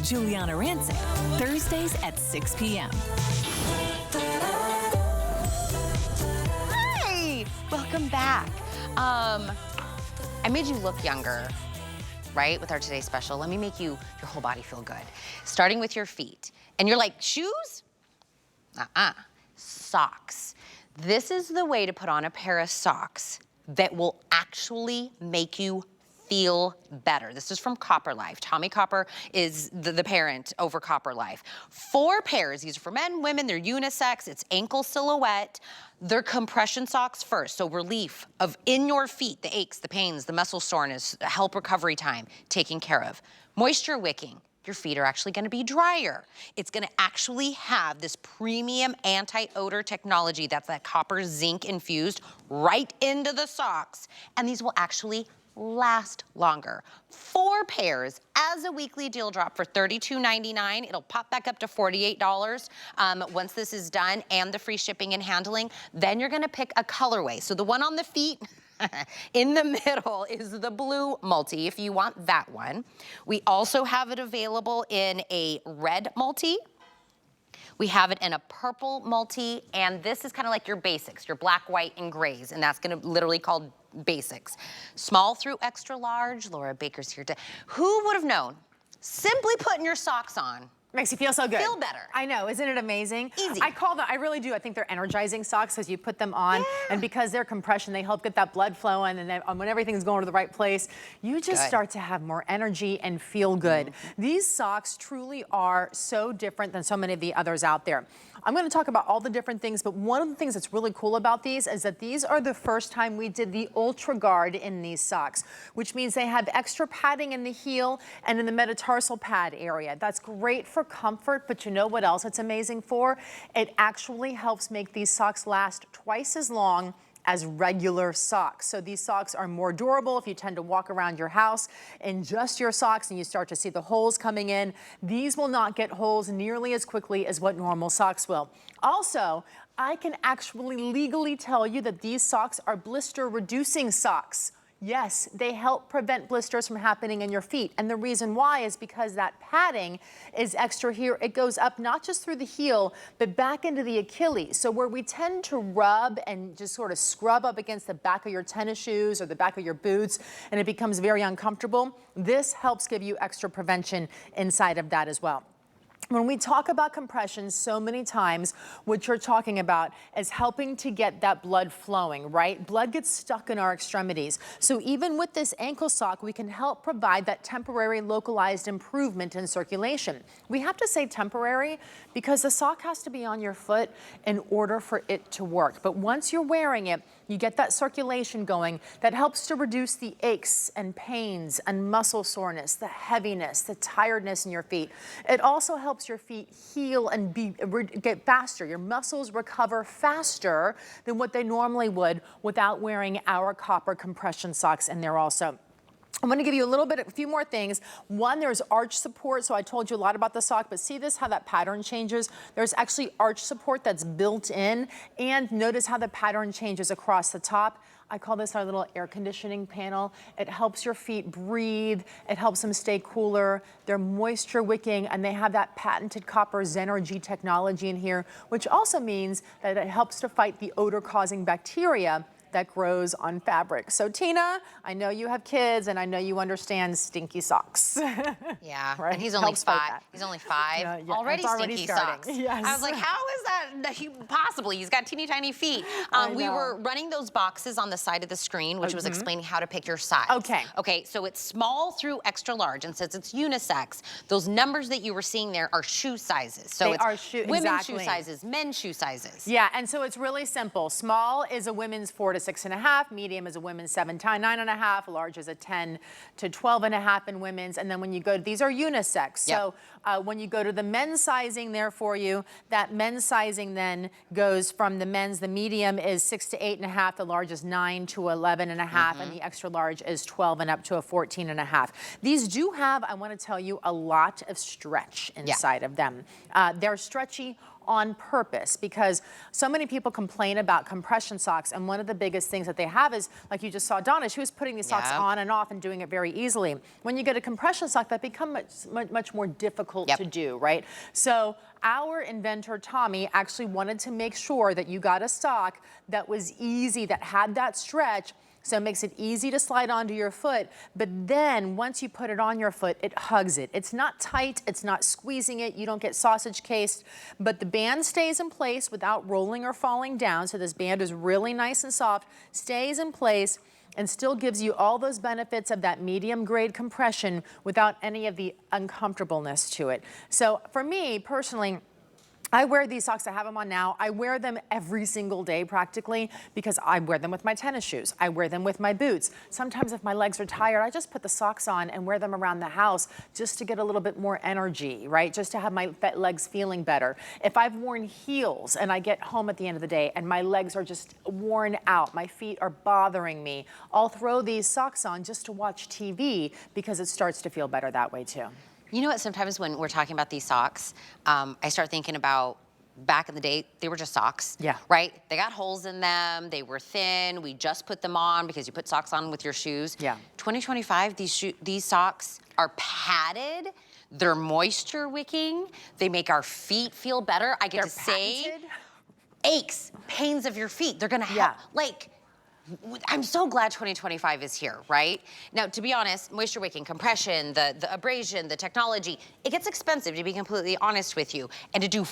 Juliana Rancic, Thursdays at 6 p.m. Hi, welcome back. I made you look younger, right, with our today's special. Let me make your whole body feel good. Starting with your feet. And you're like, shoes? Socks. This is the way to put on a pair of socks that will actually make you feel better. This is from Copper Life. Tommie Copper is the parent over Copper Life. 4 pairs. These are for men, women. They're unisex. It's ankle silhouette. They're compression socks first, so relief of in your feet, the aches, the pains, the muscle soreness, help recovery time, taken care of. Moisture wicking. Your feet are actually gonna be drier. It's gonna actually have this premium anti-odor technology that's that copper zinc infused right into the socks, and these will actually last longer. 4 pairs as a weekly deal drop for $32.99. It'll pop back up to $48 once this is done, and the free shipping and handling. Then you're gonna pick a colorway. So the one on the feet, in the middle is the blue multi, if you want that one. We also have it available in a red multi. We have it in a purple multi, and this is kind of like your basics, your black, white, and grays, and that's gonna literally called basics. Small through extra large. Laura Baker's here to, who would have known? Simply putting your socks on makes you feel so good. Feel better. I know, isn't it amazing? Easy. I really do. I think they're energizing socks because you put them on, and because they're compression, they help get that blood flowing, and then when everything's going to the right place, you just start to have more energy and feel good. These socks truly are so different than so many of the others out there. I'm going to talk about all the different things, but one of the things that's really cool about these is that these are the first time we did the Ultra Guard in these socks, which means they have extra padding in the heel and in the metatarsal pad area. That's great for comfort, but you know what else it's amazing for? It actually helps make these socks last twice as long as regular socks. So these socks are more durable if you tend to walk around your house in just your socks and you start to see the holes coming in. These will not get holes nearly as quickly as what normal socks will. Also, I can actually legally tell you that these socks are blister reducing socks. Yes, they help prevent blisters from happening in your feet. And the reason why is because that padding is extra here. It goes up not just through the heel, but back into the Achilles. So where we tend to rub and just sort of scrub up against the back of your tennis shoes or the back of your boots, and it becomes very uncomfortable, this helps give you extra prevention inside of that as well. When we talk about compression so many times, what you're talking about is helping to get that blood flowing, right? Blood gets stuck in our extremities. So even with this ankle sock, we can help provide that temporary localized improvement in circulation. We have to say temporary because the sock has to be on your foot in order for it to work. But once you're wearing it, you get that circulation going that helps to reduce the aches and pains and muscle soreness, the heaviness, the tiredness in your feet. It also helps your feet heal and get faster. Your muscles recover faster than what they normally would without wearing our copper compression socks in there also. I'm going to give you a few more things. One, there's arch support. So I told you a lot about the sock, but see this, how that pattern changes? There's actually arch support that's built in, and notice how the pattern changes across the top. I call this our little air conditioning panel. It helps your feet breathe. It helps them stay cooler. They're moisture wicking, and they have that patented copper Zenergy technology in here, which also means that it helps to fight the odor-causing bacteria that grows on fabric. So Tina, I know you have kids and I know you understand stinky socks. Yeah, right? And he's only 5. He's only 5. Yeah, already stinky socks. Yes. I was like, how is that possible? He's got teeny tiny feet. We were running those boxes on the side of the screen, which was explaining how to pick your size. Okay, so it's small through extra large, and since it's unisex, those numbers that you were seeing there are shoe sizes. So it's women's shoe sizes, men's shoe sizes. Yeah, and so it's really simple. Small is a women's 4 to 6.5, medium is a women's 7 to 9.5, large is a 10 to 12.5 in women's, and then when you go, these are unisex. So when you go to the men's sizing there for you, that men's sizing then goes from the men's, the medium is 6 to 8.5, the large is 9 to 11.5, and the extra large is 12 and up to a 14.5. These do have, I want to tell you, a lot of stretch inside of them. They're stretchy on purpose, because so many people complain about compression socks, and one of the biggest things that they have is, like you just saw Donna, she was putting these socks on and off and doing it very easily. When you get a compression sock, that becomes much more difficult to do, right? So our inventor, Tommie, actually wanted to make sure that you got a sock that was easy, that had that stretch, so it makes it easy to slide onto your foot, but then once you put it on your foot, it hugs it. It's not tight, it's not squeezing it, you don't get sausage cased, but the band stays in place without rolling or falling down, so this band is really nice and soft, stays in place, and still gives you all those benefits of that medium grade compression without any of the uncomfortableness to it. So for me personally, I wear these socks, I have them on now. I wear them every single day practically because I wear them with my tennis shoes. I wear them with my boots. Sometimes if my legs are tired, I just put the socks on and wear them around the house just to get a little bit more energy, right? Just to have my legs feeling better. If I've worn heels and I get home at the end of the day and my legs are just worn out, my feet are bothering me, I'll throw these socks on just to watch TV because it starts to feel better that way too. You know what, sometimes when we're talking about these socks, I start thinking about back in the day, they were just socks, right? They got holes in them, they were thin, we just put them on because you put socks on with your shoes. 2025, these socks are padded, they're moisture wicking, they make our feet feel better. I get to say, aches, pains of your feet, they're gonna help, like, I'm so glad 2025 is here, right? Now, to be honest, moisture wicking, compression, the abrasion, the technology, it gets expensive, to be completely honest with you. And to do a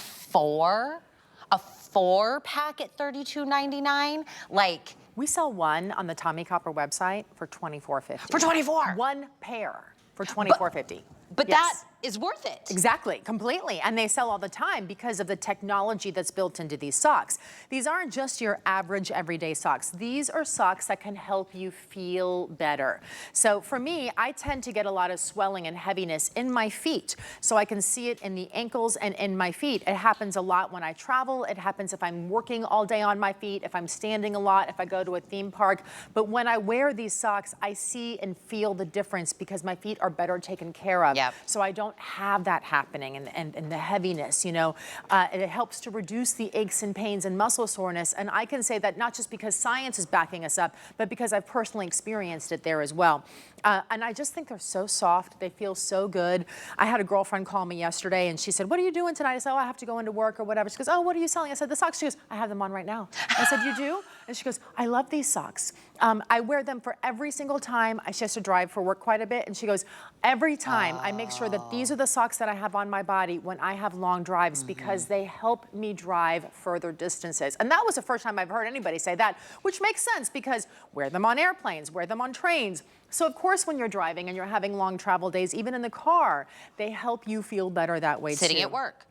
4-pack at $32.99, like. We sell one on the Tommie Copper website for $24.50. For $24? One pair for $24.50. But that is worth it. Exactly, completely. And they sell all the time because of the technology that's built into these socks. These aren't just your average everyday socks. These are socks that can help you feel better. So for me, I tend to get a lot of swelling and heaviness in my feet. So I can see it in the ankles and in my feet. It happens a lot when I travel. It happens if I'm working all day on my feet, if I'm standing a lot, if I go to a theme park. But when I wear these socks, I see and feel the difference because my feet are better taken care of. So I don't have that happening and the heaviness, you know. It helps to reduce the aches and pains and muscle soreness. And I can say that not just because science is backing us up, but because I've personally experienced it there as well. And I just think they're so soft. They feel so good. I had a girlfriend call me yesterday and she said, "What are you doing tonight?" I said, "Oh, I have to go into work or whatever." She goes, "Oh, what are you selling?" I said, "The socks." She goes, "I have them on right now." I said, "You do?" And she goes, "I love these socks. I wear them for every single time." She has to drive for work quite a bit. And she goes, "Every time I make sure that these are the socks that I have on my body when I have long drives because they help me drive further distances." And that was the first time I've heard anybody say that, which makes sense because wear them on airplanes, wear them on trains. So of course when you're driving and you're having long travel days, even in the car, they help you feel better that way too. Sitting at work.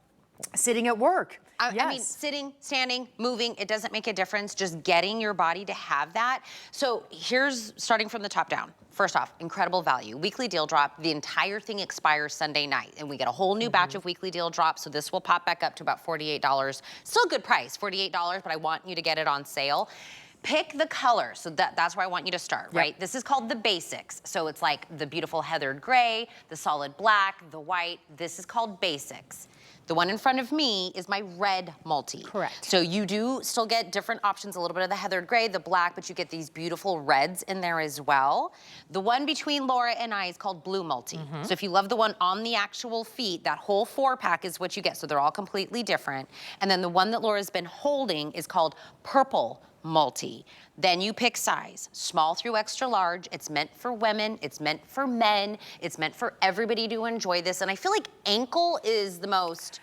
Sitting at work. I mean, sitting, standing, moving, it doesn't make a difference. Just getting your body to have that. So here's starting from the top down. First off, incredible value. Weekly deal drop. The entire thing expires Sunday night, and we get a whole new batch of weekly deal drops. So this will pop back up to about $48. Still a good price, $48, but I want you to get it on sale. Pick the color, so that's where I want you to start, right? This is called the basics. So it's like the beautiful heathered gray, the solid black, the white. This is called basics. The one in front of me is my red multi. Correct. So you do still get different options, a little bit of the heathered gray, the black, but you get these beautiful reds in there as well. The one between Laura and I is called blue multi. So if you love the one on the actual feet, that whole 4-pack is what you get. So they're all completely different. And then the one that Laura's been holding is called purple multi. Then you pick size, small through extra large. It's meant for women, it's meant for men, it's meant for everybody to enjoy this. And I feel like ankle is the most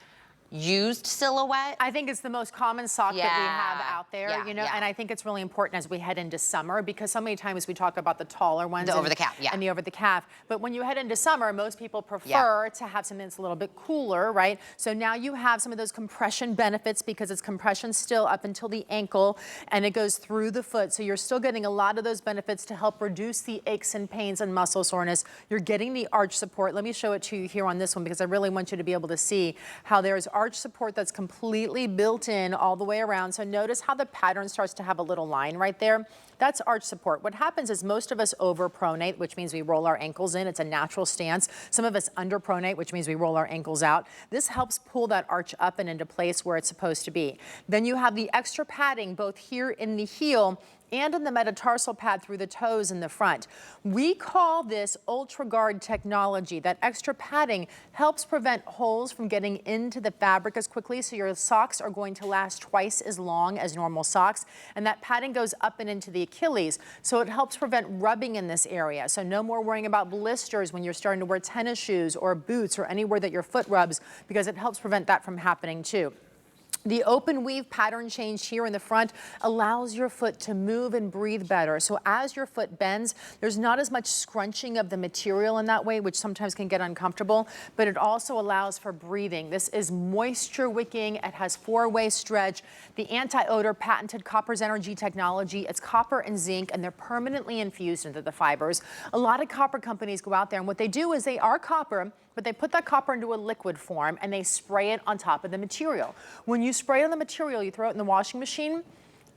used silhouette. I think it's the most common sock that we have out there, you know, and I think it's really important as we head into summer because so many times we talk about the taller ones. The over the calf, and the over the calf. But when you head into summer, most people prefer to have something that's a little bit cooler, right? So now you have some of those compression benefits because it's compression still up until the ankle and it goes through the foot. So you're still getting a lot of those benefits to help reduce the aches and pains and muscle soreness. You're getting the arch support. Let me show it to you here on this one because I really want you to be able to see how there's arch arch support that's completely built in all the way around. So notice how the pattern starts to have a little line right there. That's arch support. What happens is most of us overpronate, which means we roll our ankles in. It's a natural stance. Some of us underpronate, which means we roll our ankles out. This helps pull that arch up and into place where it's supposed to be. Then you have the extra padding both here in the heel and in the metatarsal pad through the toes in the front. We call this Ultra Guard technology. That extra padding helps prevent holes from getting into the fabric as quickly, so your socks are going to last twice as long as normal socks. And that padding goes up and into the Achilles, so it helps prevent rubbing in this area. So no more worrying about blisters when you're starting to wear tennis shoes or boots or anywhere that your foot rubs, because it helps prevent that from happening too. The open weave pattern change here in the front allows your foot to move and breathe better. So as your foot bends, there's not as much scrunching of the material in that way, which sometimes can get uncomfortable, but it also allows for breathing. This is moisture wicking. It has 4-way stretch. The anti-odor patented Copper's Energy technology. It's copper and zinc, and they're permanently infused into the fibers. A lot of copper companies go out there, and what they do is they are copper, but they put that copper into a liquid form and they spray it on top of the material. When you spray it on the material, you throw it in the washing machine,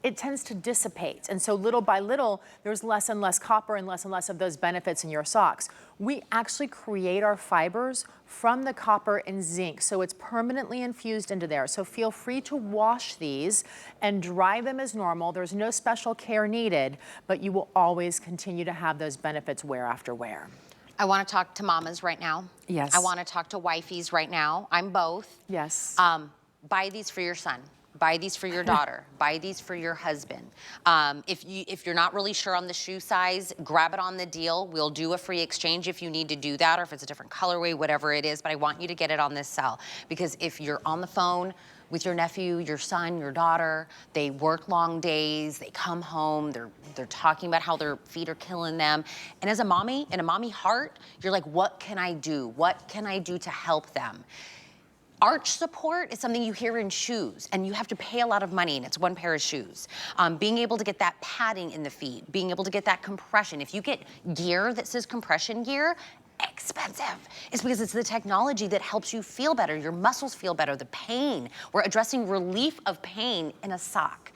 it tends to dissipate. And so little by little, there's less and less copper and less of those benefits in your socks. We actually create our fibers from the copper and zinc, so it's permanently infused into there. So feel free to wash these and dry them as normal. There's no special care needed, but you will always continue to have those benefits wear after wear. I want to talk to mamas right now. Yes. I want to talk to wifeys right now. I'm both. Yes. Buy these for your son. Buy these for your daughter. Buy these for your husband. If you're not really sure on the shoe size, grab it on the deal. We'll do a free exchange if you need to do that, or if it's a different colorway, whatever it is. But I want you to get it on this sale, because if you're on the phone with your nephew, your son, your daughter, they work long days, they come home, they're talking about how their feet are killing them. And as a mommy, in a mommy heart, you're like, what can I do? What can I do to help them? Arch support is something you hear in shoes, and you have to pay a lot of money, and it's one pair of shoes. Being able to get that padding in the feet, being able to get that compression. If you get gear that says compression gear, expensive. It's because it's the technology that helps you feel better. Your muscles feel better, the pain. We're addressing relief of pain in a sock.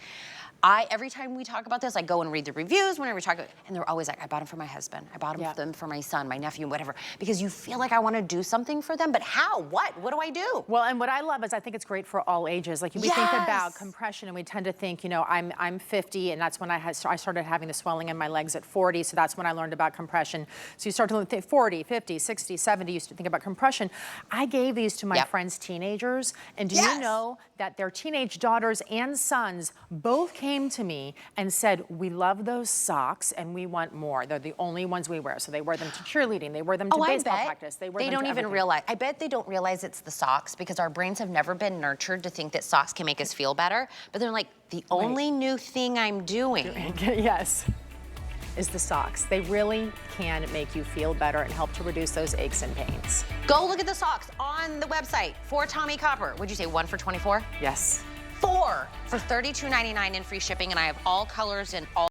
Every time we talk about this, I go and read the reviews whenever we talk, and they're always like, I bought them for my husband. I bought them for my son, my nephew, whatever. Because you feel like I want to do something for them, but how? What do I do? Well, and what I love is I think it's great for all ages. Like we think about compression, and we tend to think, you know, I'm 50, and that's when I started having the swelling in my legs at 40, so that's when I learned about compression. So you start to think 40, 50, 60, 70, you used to think about compression. I gave these to my friends' teenagers, and do you know that their teenage daughters and sons both came to me and said, we love those socks and we want more. They're the only ones we wear. So they wear them to cheerleading, they wear them to baseball practice. They don't even realize. I bet they don't realize it's the socks, because our brains have never been nurtured to think that socks can make us feel better. But they're like, the only new thing I'm doing. Is the socks. They really can make you feel better and help to reduce those aches and pains. Go look at the socks on the website for Tommie Copper. Would you say 1 for $24? Yes. 4 for $32.99 in free shipping, and I have all colors and all